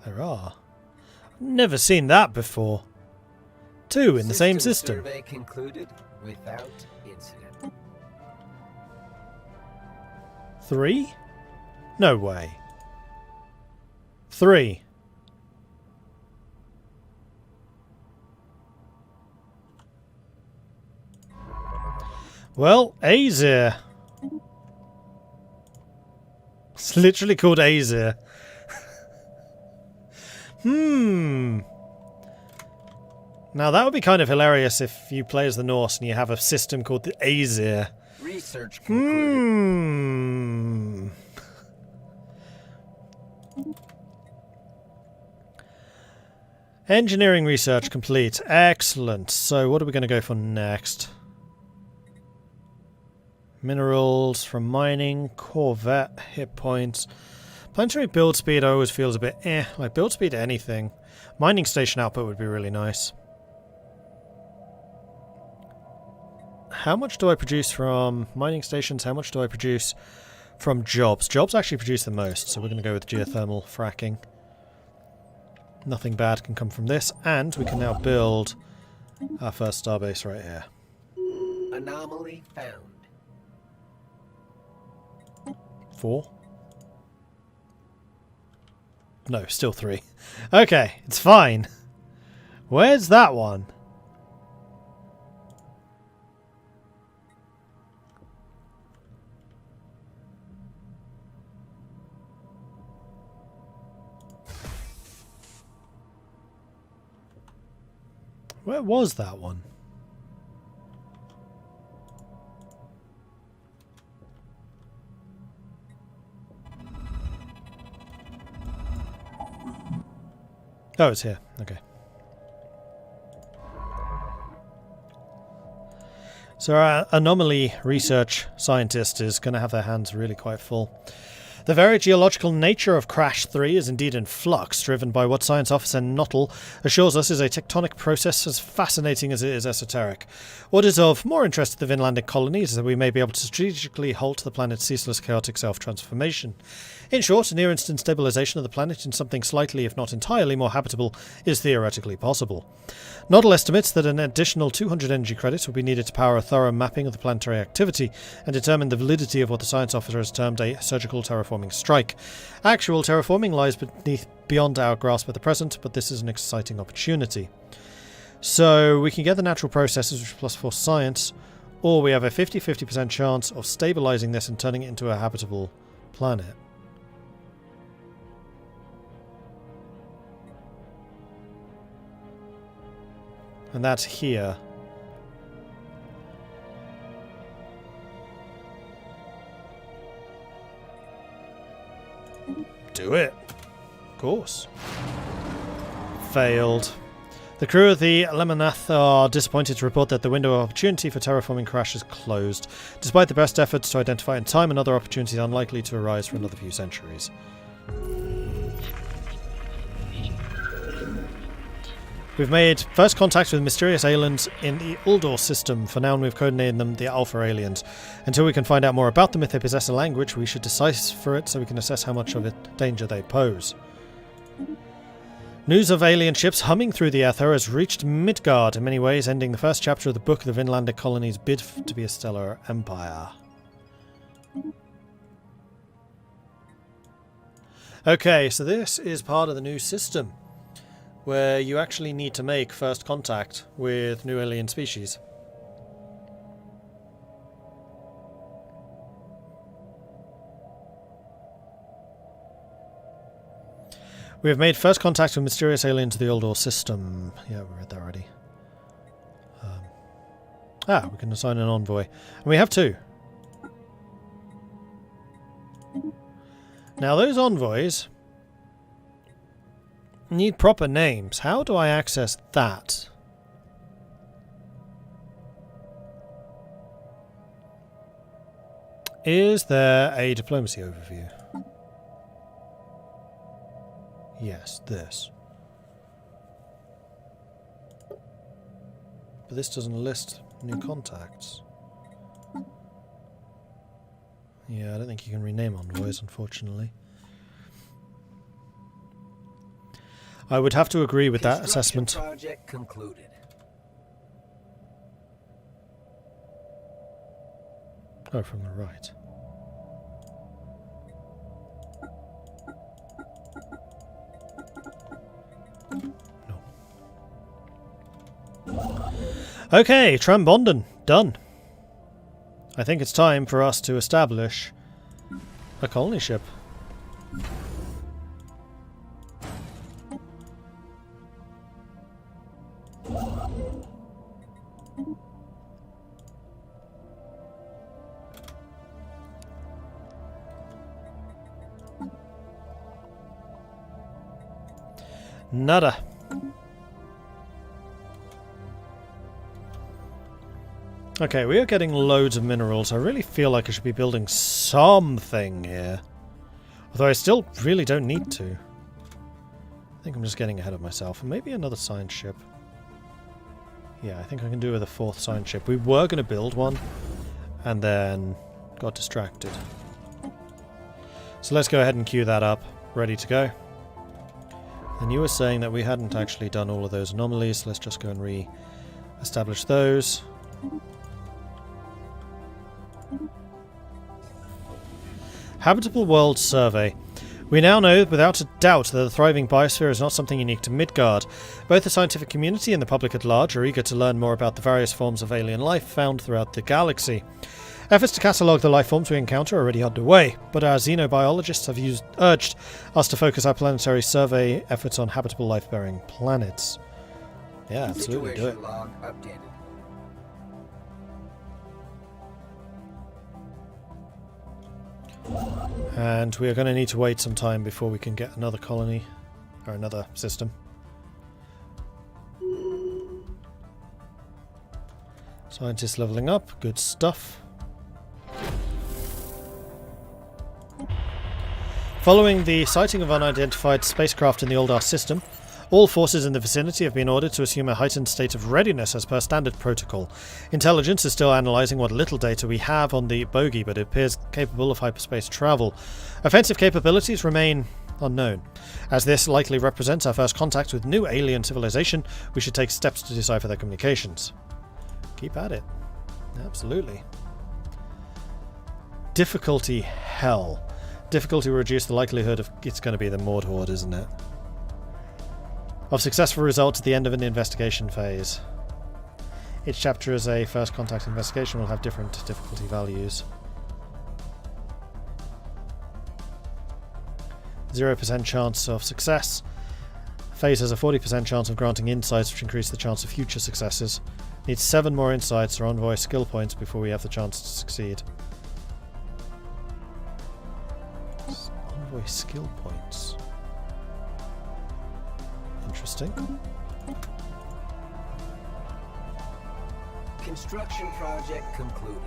There are. Never seen that before. 2 in the same system. Survey concluded without incident. 3? No way. 3. Well, Azir. It's literally called Azir. Now that would be kind of hilarious if you play as the Norse and you have a system called the Azir. Research concluded. Engineering research complete. Excellent. So what are we going to go for next? Minerals from mining, Corvette, hit points. Planetary build speed always feels a bit like build speed anything. Mining station output would be really nice. How much do I produce from mining stations? How much do I produce from jobs? Jobs actually produce the most, so we're going to go with geothermal fracking. Nothing bad can come from this, and we can now build our first starbase right here. Anomaly found. 4? No, still 3. Okay, it's fine. Where's that one? Where was that one? Oh, it's here. Okay. So our anomaly research scientist is going to have their hands really quite full. The very geological nature of Crash 3 is indeed in flux, driven by what Science Officer Nottle assures us is a tectonic process as fascinating as it is esoteric. What is of more interest to the Vinlandic Colonies is that we may be able to strategically halt the planet's ceaseless chaotic self-transformation. In short, near-instant stabilization of the planet in something slightly, if not entirely, more habitable is theoretically possible. Nottle estimates that an additional 200 energy credits will be needed to power a thorough mapping of the planetary activity and determine the validity of what the science officer has termed a surgical terraforming strike. Actual terraforming lies beyond our grasp at the present, but this is an exciting opportunity. So we can get the natural processes, which is +4 science, or we have a 50-50% chance of stabilizing this and turning it into a habitable planet. And that's here. Do it. Of course. Failed. The crew of the Lemonath are disappointed to report that the window of opportunity for terraforming Crash is closed, despite the best efforts to identify in time another opportunity unlikely to arise for another few centuries. We've made first contact with mysterious aliens in the Uldor system. For now, we've codenamed them the Alpha Aliens. Until we can find out more about them, if they possess a language, we should decipher it so we can assess how much of a danger they pose. News of alien ships humming through the ether has reached Midgard, in many ways ending the first chapter of the book, The Vinlandic Colonies' Bid to be a Stellar Empire. Okay, so this is part of the new system, where you actually need to make first contact with new alien species. We have made first contact with mysterious aliens of the Uldor system. Yeah, we read that already. We can assign an envoy. And we have 2. Now those envoys need proper names. How do I access that? Is there a diplomacy overview? Yes, this. But this doesn't list new contacts. Yeah, I don't think you can rename envoys, unfortunately. I would have to agree with that assessment. Project concluded. Oh, from the right. No. Okay, Trambonden, done. I think it's time for us to establish a colony ship. Nada. Okay, we are getting loads of minerals. I really feel like I should be building something here. Although I still really don't need to. I think I'm just getting ahead of myself. And maybe another science ship. Yeah, I think I can do with a 4th science ship. We were going to build one, and then got distracted. So let's go ahead and queue that up. Ready to go. And you were saying that we hadn't actually done all of those anomalies. Let's just go and re-establish those. Habitable World Survey. We now know without a doubt that the thriving biosphere is not something unique to Midgard. Both the scientific community and the public at large are eager to learn more about the various forms of alien life found throughout the galaxy. Efforts to catalogue the life forms we encounter are already underway, but our xenobiologists have urged us to focus our planetary survey efforts on habitable life-bearing planets. Yeah, absolutely, do it. Log updated. And we are going to need to wait some time before we can get another colony, or another system. Scientists leveling up, good stuff. Following the sighting of unidentified spacecraft in the Oldar system, all forces in the vicinity have been ordered to assume a heightened state of readiness as per standard protocol. Intelligence is still analysing what little data we have on the bogey, but it appears capable of hyperspace travel. Offensive capabilities remain unknown. As this likely represents our first contact with new alien civilization, we should take steps to decipher their communications. Keep at it. Absolutely. Difficulty hell. Difficulty will reduce the likelihood of it's going to be the Mordred, isn't it? Of successful results at the end of an investigation phase. Each chapter as a first contact investigation will have different difficulty values. 0% chance of success. Phase has a 40% chance of granting insights, which increase the chance of future successes. Needs 7 more insights or envoy skill points before we have the chance to succeed. Envoy skill points. Interesting. Construction project concluded.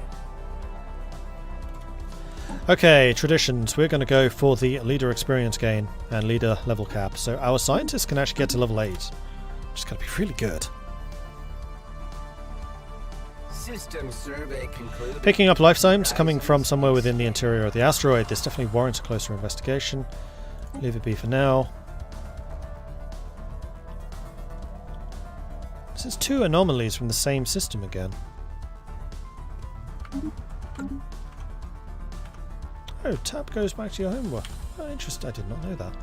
Okay, traditions. We're going to go for the leader experience gain and leader level cap. So our scientists can actually get to level 8. Which is going to be really good. System survey concluded. Picking up life signs coming from somewhere within the interior of the asteroid. This definitely warrants a closer investigation. Leave it be for now. This is 2 anomalies from the same system again. Oh, tab goes back to your homework. Oh, interesting. I did not know that.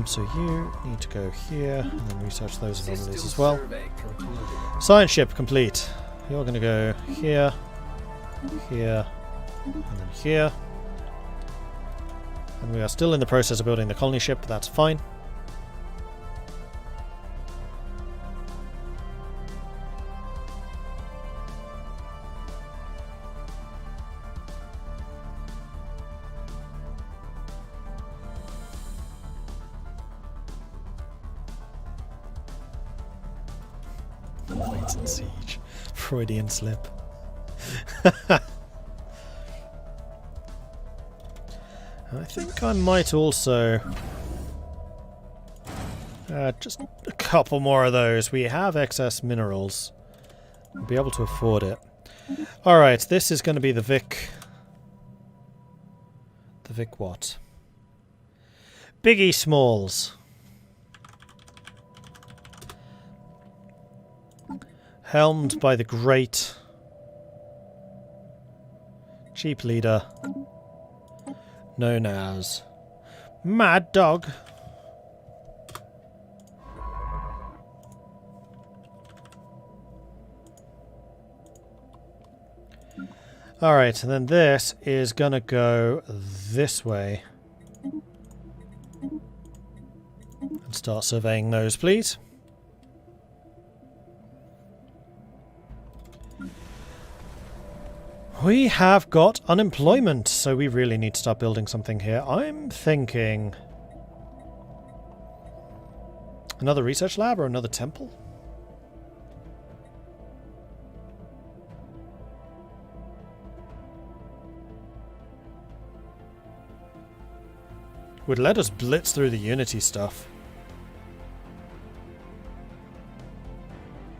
So you need to go here and then research those anomalies as well. Science ship complete. You're going to go here, here, and then here. And we are still in the process of building the colony ship, but that's fine. Wait and siege. Freudian slip. I think I might also... just a couple more of those. We have excess minerals. We'll be able to afford it. Alright, this is going to be the Vic... The Vic what? Biggie Smalls. Helmed by the great cheap leader known as Mad Dog. Alright, and then this is gonna go this way. And start surveying those, please. We have got unemployment, so we really need to start building something here. I'm thinking another research lab or another temple? Would let us blitz through the Unity stuff.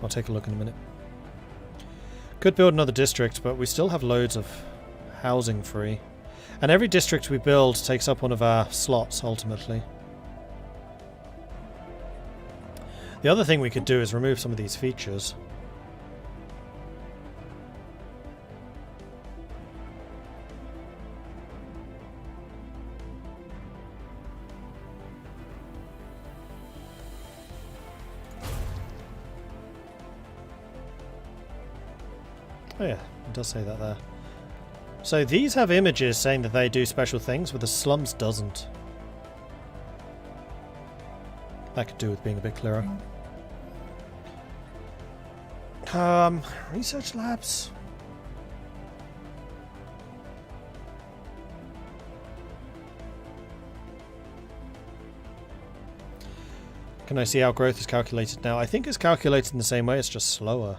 I'll take a look in a minute. Could build another district, but we still have loads of housing free. And every district we build takes up one of our slots, ultimately. The other thing we could do is remove some of these features. Oh yeah, it does say that there. So these have images saying that they do special things, but the slums doesn't. That could do with being a bit clearer. Research labs. Can I see how growth is calculated now? I think it's calculated in the same way, it's just slower.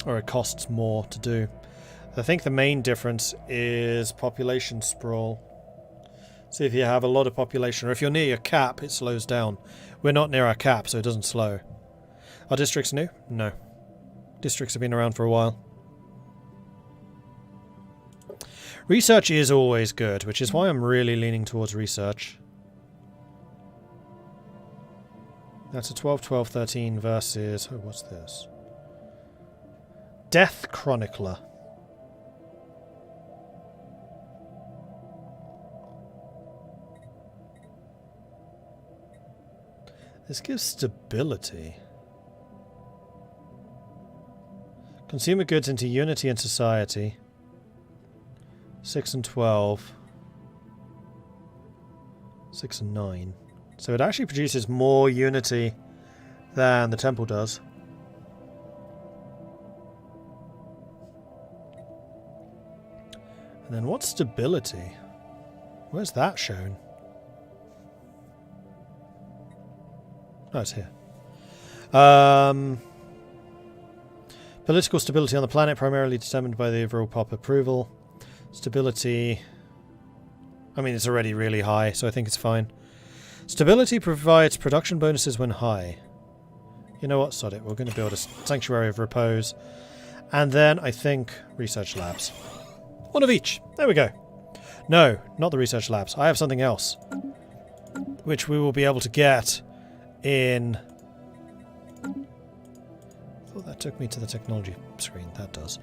Or it costs more to do. I think the main difference is population sprawl. See, if you have a lot of population, or if you're near your cap, it slows down. We're not near our cap, so it doesn't slow. Are districts new? No. Districts have been around for a while. Research is always good, which is why I'm really leaning towards research. That's a 12, 12, 13 versus... Oh, what's this? Death Chronicler. This gives stability. Consumer goods into unity and society. 6 and 12. 6 and 9. So it actually produces more unity than the temple does. And then what's stability? Where's that shown? Oh, it's here. Political stability on the planet primarily determined by the overall pop approval. Stability... I mean, it's already really high, so I think it's fine. Stability provides production bonuses when high. You know what? Sod it. We're going to build a Sanctuary of Repose. And then, I think, Research Labs. One of each. There we go. No, not the research labs. I have something else. Which we will be able to get in... I thought that took me to the technology screen. That does.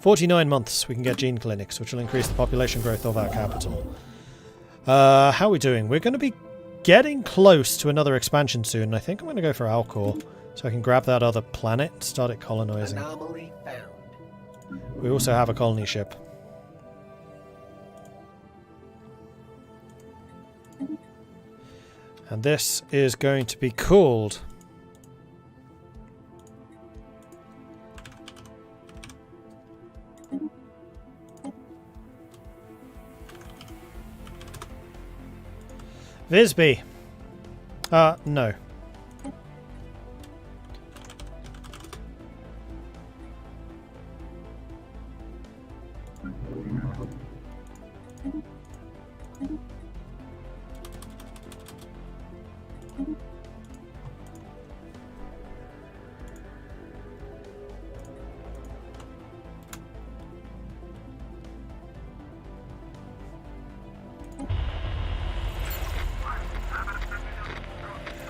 49 months we can get gene clinics, which will increase the population growth of our capital. How are we doing? We're going to be getting close to another expansion soon. I think I'm going to go for Alcor, so I can grab that other planet and start it colonizing. Anomaly found. We also have a colony ship. And this is going to be called... Visby. No.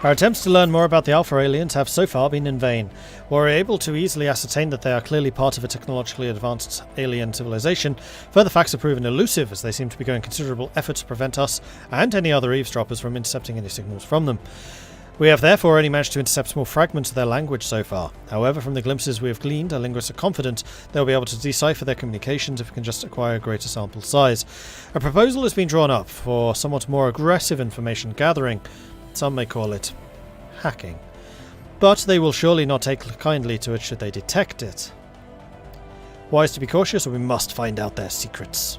Our attempts to learn more about the Alpha aliens have so far been in vain. While we're able to easily ascertain that they are clearly part of a technologically advanced alien civilization, further facts have proven elusive, as they seem to be going considerable effort to prevent us and any other eavesdroppers from intercepting any signals from them. We have therefore only managed to intercept small fragments of their language so far. However, from the glimpses we have gleaned, our linguists are confident they'll be able to decipher their communications if we can just acquire a greater sample size. A proposal has been drawn up for somewhat more aggressive information gathering. Some may call it hacking. But they will surely not take kindly to it should they detect it. Wise to be cautious, or we must find out their secrets.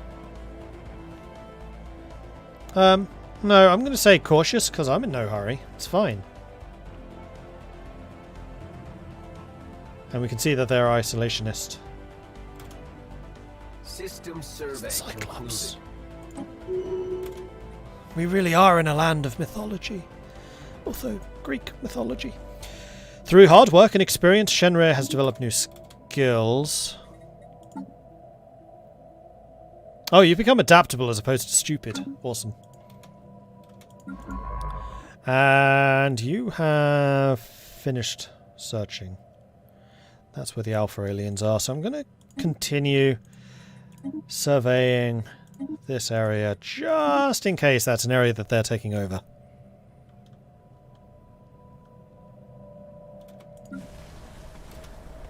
No, I'm going to say cautious because I'm in no hurry. It's fine. And we can see that they're isolationist. System survey Cyclops. concluded. We really are in a land of mythology. Also, Greek mythology. Through hard work and experience, Shenrei has developed new skills. Oh, you've become adaptable as opposed to stupid. Awesome. And you have finished searching. That's where the Alpha aliens are. So I'm going to continue surveying this area just in case that's an area that they're taking over.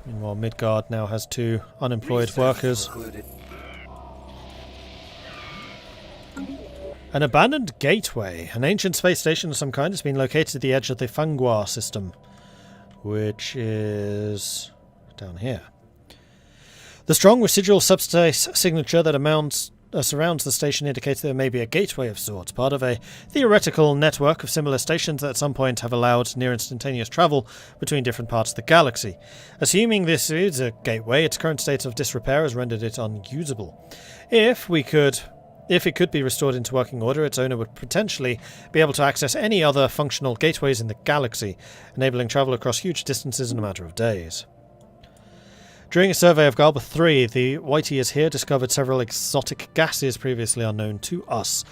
Meanwhile, Midgard now has 2 unemployed Research workers. concluded. An abandoned gateway. An ancient space station of some kind has been located at the edge of the Fangua system, which is down here. The strong residual subspace signature that surrounds the station indicates there may be a gateway of sorts, part of a theoretical network of similar stations that at some point have allowed near-instantaneous travel between different parts of the galaxy. Assuming this is a gateway, its current state of disrepair has rendered it unusable. If it could be restored into working order, its owner would potentially be able to access any other functional gateways in the galaxy, enabling travel across huge distances in a matter of days. During a survey of Galba 3, the Whiteyers here discovered several exotic gases previously unknown to us.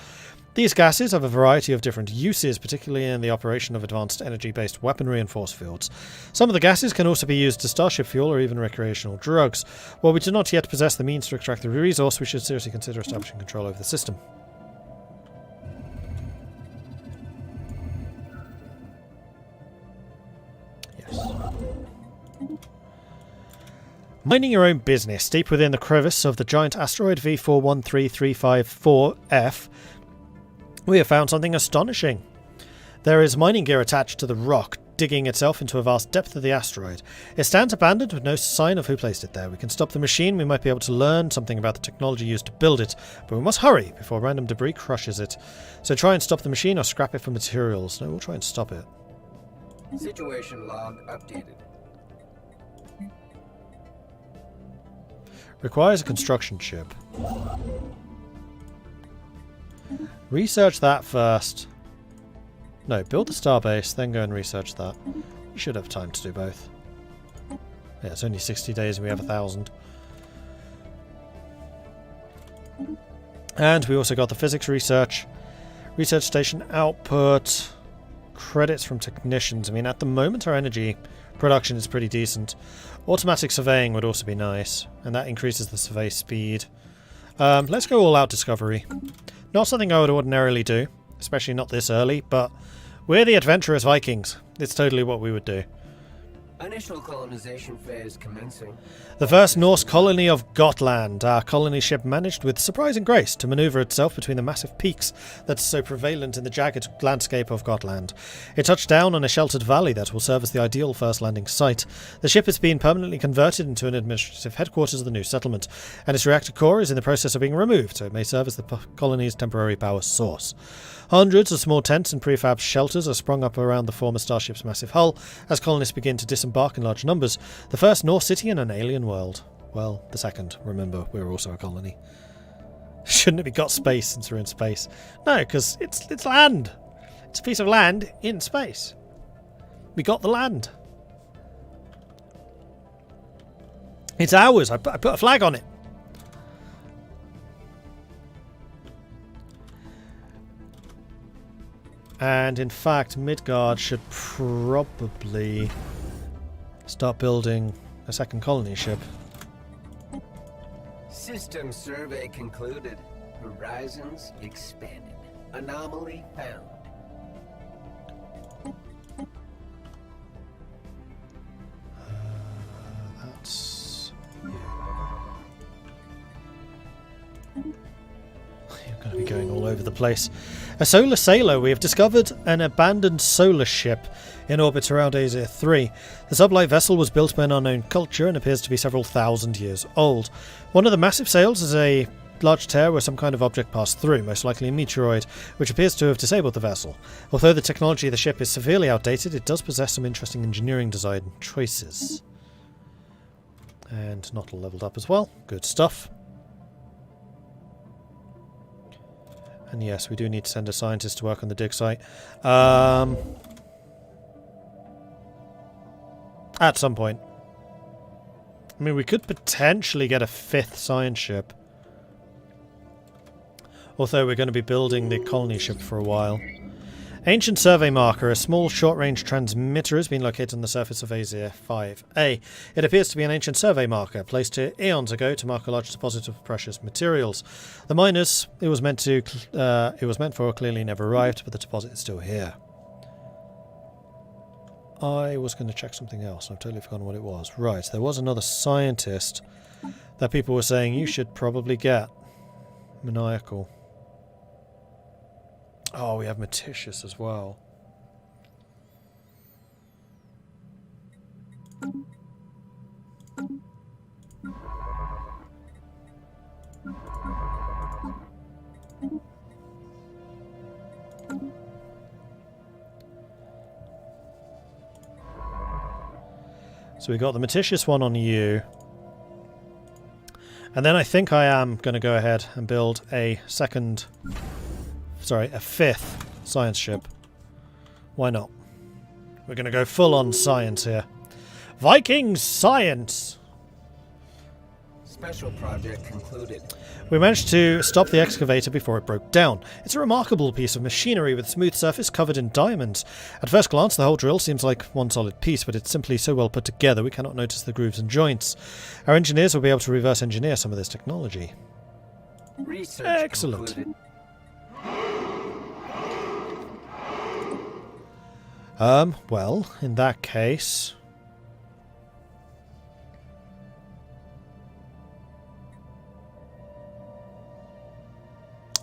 These gases have a variety of different uses, particularly in the operation of advanced energy-based weaponry and force fields. Some of the gases can also be used as starship fuel or even recreational drugs. While we do not yet possess the means to extract the resource, we should seriously consider establishing control over the system. Yes. Minding your own business, deep within the crevice of the giant asteroid V413354F, we have found something astonishing. There is mining gear attached to the rock, digging itself into a vast depth of the asteroid. It stands abandoned with no sign of who placed it there. We can stop the machine, we might be able to learn something about the technology used to build it, but we must hurry before random debris crushes it. So try and stop the machine or scrap it for materials. No, we'll try and stop it. Situation log updated. Requires a construction ship. Research that first. No, build the starbase, then go and research that. We should have time to do both. Yeah, it's only 60 days and we have 1,000. And we also got the physics research. Research station output. Credits from technicians. I mean, at the moment our energy production is pretty decent. Automatic surveying would also be nice, and that increases the survey speed. Let's go all out discovery. Not something I would ordinarily do, especially not this early, but we're the adventurous Vikings. It's totally what we would do. Initial colonization phase commencing. The first Norse colony of Gotland. Our colony ship managed with surprising grace to maneuver itself between the massive peaks that are so prevalent in the jagged landscape of Gotland. It touched down on a sheltered valley that will serve as the ideal first landing site. The ship has been permanently converted into an administrative headquarters of the new settlement, and its reactor core is in the process of being removed, so it may serve as the colony's temporary power source. Hundreds of small tents and prefab shelters are sprung up around the former starship's massive hull as colonists begin to disembark in large numbers. The first Norse city in an alien world. Well, the second. Remember, we're also a colony. Shouldn't it be got space since we're in space? No, because it's land. It's a piece of land in space. We got the land. It's ours. I put a flag on it. And in fact, Midgard should probably start building a second colony ship. System survey concluded. Horizons expanded. Anomaly found. That's... You're going to be going all over the place. A solar sailor. We have discovered an abandoned solar ship in orbit around Asia 3. The sublight vessel was built by an unknown culture and appears to be several thousand years old. One of the massive sails is a large tear where some kind of object passed through, most likely a meteoroid, which appears to have disabled the vessel. Although the technology of the ship is severely outdated, it does possess some interesting engineering design choices. And not all leveled up as well. Good stuff. And yes, we do need to send a scientist to work on the dig site. At some point. I mean, we could potentially get a 5th science ship. Although we're going to be building the colony ship for a while. Ancient survey marker. A small short-range transmitter has been located on the surface of Asia 5A. It appears to be an ancient survey marker, placed here eons ago to mark a large deposit of precious materials. The miners it was meant for clearly never arrived, but the deposit is still here. I was going to check something else. I've totally forgotten what it was. Right, there was another scientist that people were saying you should probably get. Maniacal. Oh, we have Metitious as well. So we got the Metitious one on you. And then I think I am going to go ahead and build a 5th science ship. Why not? We're going to go full on science here. Vikings science! Special project concluded. We managed to stop the excavator before it broke down. It's a remarkable piece of machinery with a smooth surface covered in diamonds. At first glance, the whole drill seems like one solid piece, but it's simply so well put together we cannot notice the grooves and joints. Our engineers will be able to reverse engineer some of this technology. Research excellent. Concluded. Well, in that case...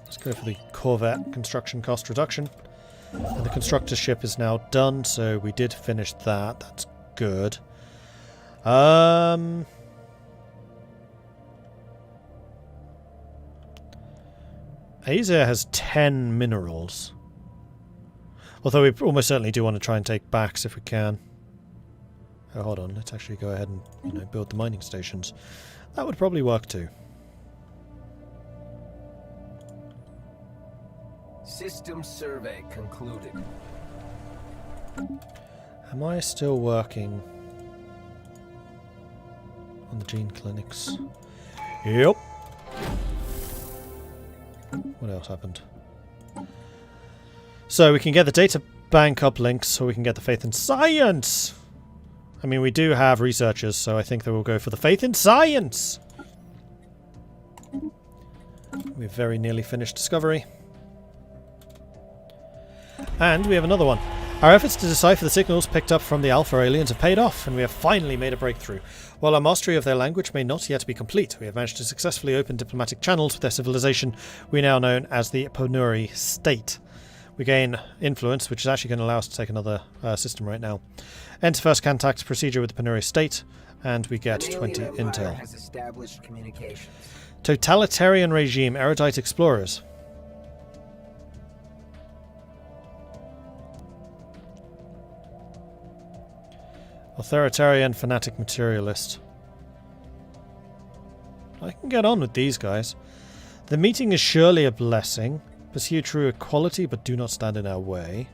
let's go for the Corvette construction cost reduction. And the constructor ship is now done, so we did finish that. That's good. Asia has 10 minerals. Although we almost certainly do want to try and take backs if we can. Oh, hold on. Let's actually go ahead and, build the mining stations. That would probably work too. System survey concluded. Am I still working on the gene clinics? Yep. What else happened? So we can get the data bank uplinks so we can get the faith in science! I mean, we do have researchers, so I think that we'll go for the faith in science! We've very nearly finished Discovery. And we have another one. Our efforts to decipher the signals picked up from the Alpha aliens have paid off, and we have finally made a breakthrough. While our mastery of their language may not yet be complete, we have managed to successfully open diplomatic channels with their civilization, we now known as the Ponuri State. We gain influence, which is actually going to allow us to take another system right now. Enter first contact procedure with the Ponuri State, and we get 20 intel. Has established communications. Totalitarian regime, erudite explorers. Authoritarian fanatic materialist. I can get on with these guys. The meeting is surely a blessing. Pursue true equality, but do not stand in our way.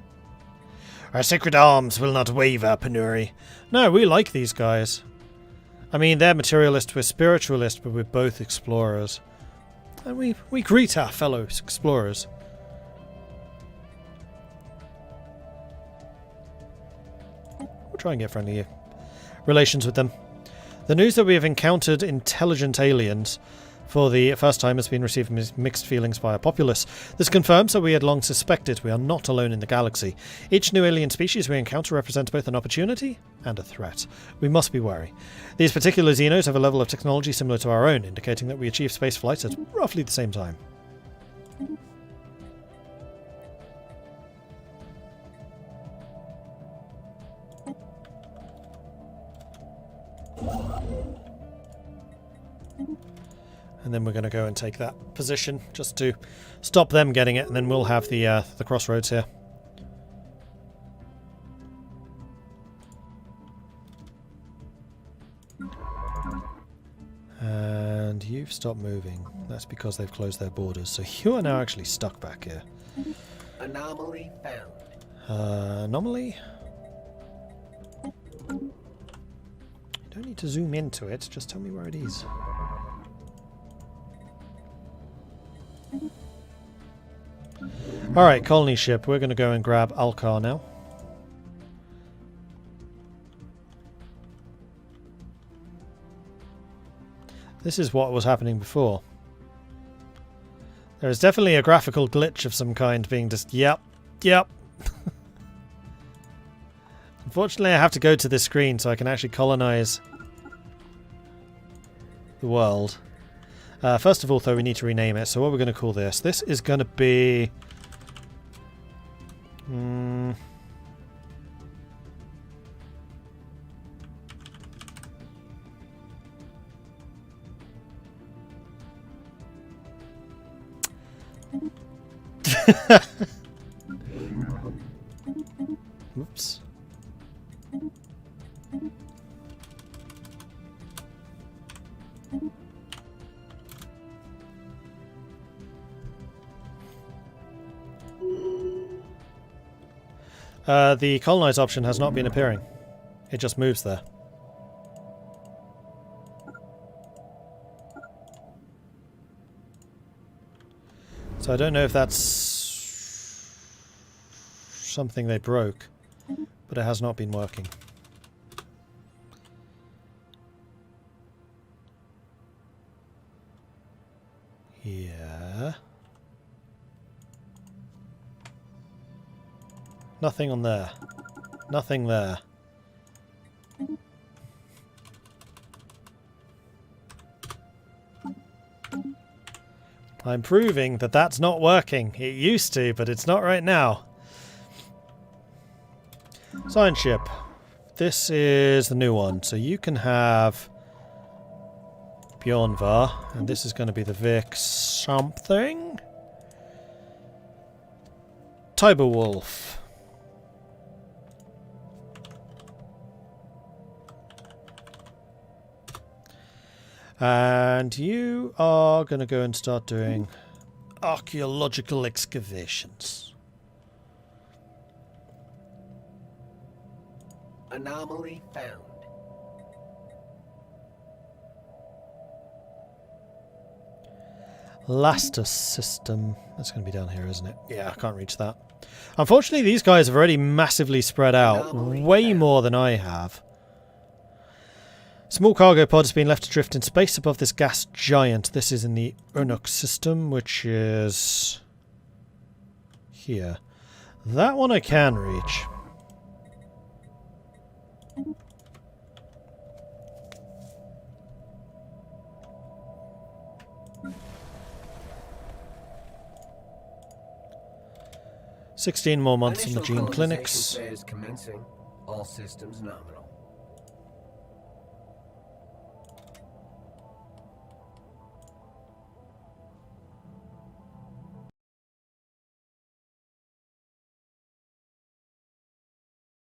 Our sacred arms will not waver, Ponuri. No, we like these guys. I mean, they're materialist, we're spiritualist, but we're both explorers. And we greet our fellow explorers. try and get friendly relations with them. The news that we have encountered intelligent aliens for the first time has been received with mixed feelings by a populace. This confirms that we had long suspected we are not alone in the galaxy. Each new alien species we encounter represents both an opportunity and a threat. We must be wary. These particular Xenos have a level of technology similar to our own, indicating that we achieve space flights at roughly the same time. And then we're going to go and take that position just to stop them getting it, and then we'll have the crossroads here. And you've stopped moving. That's because they've closed their borders. So you are now actually stuck back here. Anomaly found. Anomaly? You don't need to zoom into it. Just tell me where it is. Alright, colony ship. We're going to go and grab Alcar now. This is what was happening before. There is definitely a graphical glitch of some kind being just... Yep. Unfortunately, I have to go to this screen so I can actually colonize the world. First of all, though, we need to rename it. So what we're going to call this? This is going to be... Oops. The colonize option has not been appearing. It just moves there. So I don't know if that's something they broke, but it has not been working. Yeah. Nothing on there. Nothing there. I'm proving that that's not working. It used to, but it's not right now. Science ship. This is the new one. So you can have Bjornvar, and this is going to be the Vic something. Tiberwolf. And you are going to go and start doing archaeological excavations. Anomaly found. Lastus system. That's going to be down here, isn't it? Yeah, I can't reach that. Unfortunately, these guys have already massively spread out. Way more than I have. Small cargo pod has been left adrift in space above this gas giant. This is in the Urnuk system, which is here. That one I can reach. "16 more months in the gene clinics." Commencing. All systems nominal.